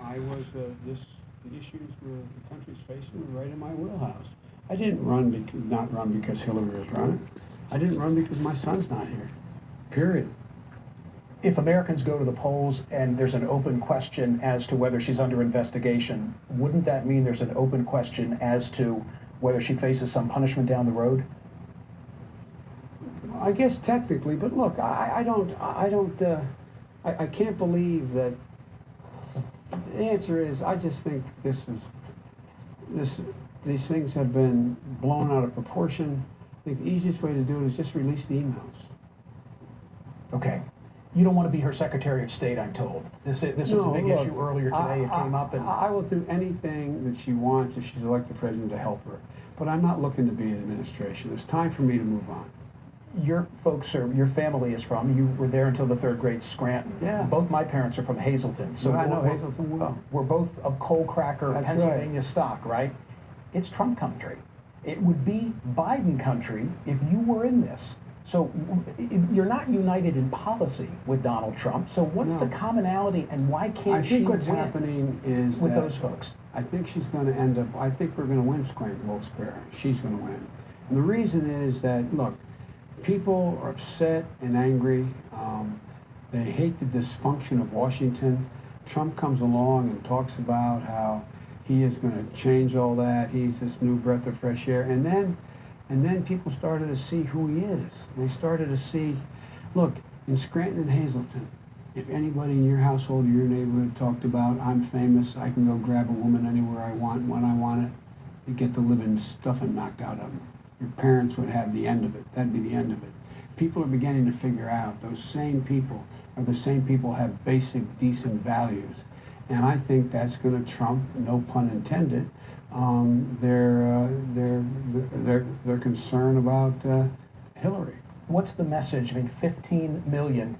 I was, the issues the country's facing were right in my wheelhouse. I didn't not run because Hillary was running. I didn't run because my son's not here, period. If Americans go to the polls and there's an open question as to whether she's under investigation, wouldn't that mean there's an open question as to whether she faces some punishment down the road? I guess technically, but look, I can't believe that. The answer is, I just think these things have been blown out of proportion. I think the easiest way to do it is just release the emails. Okay. You don't want to be her Secretary of State, I'm told. This was a big issue earlier today. It came up. I will do anything that she wants if she's elected president to help her. But I'm not looking to be in administration. It's time for me to move on. Your family is from, you were there until the third grade, Scranton. Yeah. Both my parents are from Hazleton. So I know Hazleton well. We're both of coal cracker, That's Pennsylvania right. stock, right? It's Trump country. It would be Biden country if you were in this. So you're not united in policy with Donald Trump. So what's the commonality, and why can't she I think what's win happening is with that those folks? I think she's going to end up, I think we're going to win Scranton Wilkes-Barre. She's going to win. And the reason is that, look, people are upset and angry. They hate the dysfunction of Washington. Trump comes along and talks about how he is going to change all that. He's this new breath of fresh air. And then people started to see who he is. They started to see, look, in Scranton and Hazleton, if anybody in your household or your neighborhood talked about, I'm famous, I can go grab a woman anywhere I want, when I want it, you get the living stuffing knocked out of them. Your parents would have the end of it. That'd be the end of it. People are beginning to figure out those same people are the same people who have basic, decent values. And I think that's going to trump, no pun intended, their concern about Hillary. What's the message? I mean, 14 million,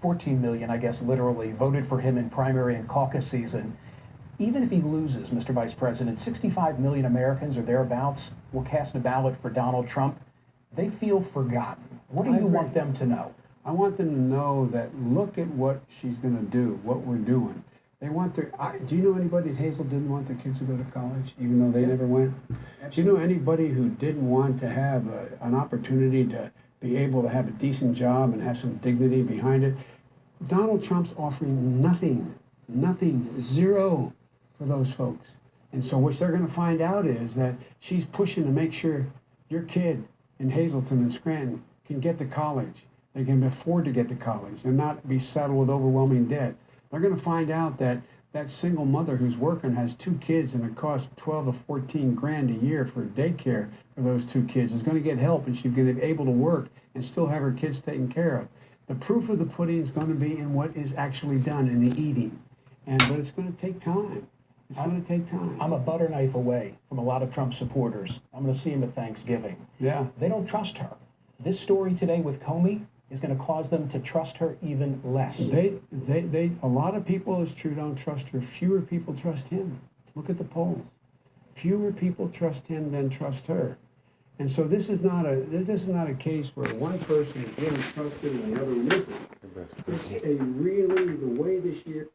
I guess, literally, voted for him in primary and caucus season. Even if he loses, Mr. Vice President, 65 million Americans or thereabouts will cast a ballot for Donald Trump. They feel forgotten. What do you want them to know? I want them to know that look at what she's going to do, what we're doing. They want their. Do you know anybody at Hazel didn't want their kids to go to college, even though they never went? Absolutely. Do you know anybody who didn't want to have an opportunity to be able to have a decent job and have some dignity behind it? Donald Trump's offering nothing, zero for those folks. And so what they're going to find out is that she's pushing to make sure your kid in Hazleton and Scranton can get to college. They can afford to get to college and not be saddled with overwhelming debt. They're going to find out that that single mother who's working has 2 kids and it costs 12 to 14 grand a year for daycare for those 2 kids is going to get help, and she's going to be able to work and still have her kids taken care of. The proof of the pudding is going to be in what is actually done in the eating, but it's going to take time. It's going to take time. I'm a butter knife away from a lot of Trump supporters. I'm going to see him at Thanksgiving. Yeah. They don't trust her. This story today with Comey is going to cause them to trust her even less. A lot of people, it's true, don't trust her. Fewer people trust him. Look at the polls. Fewer people trust him than trust her. And so this is not a case where one person is really trusted and the other one isn't. It's the way this year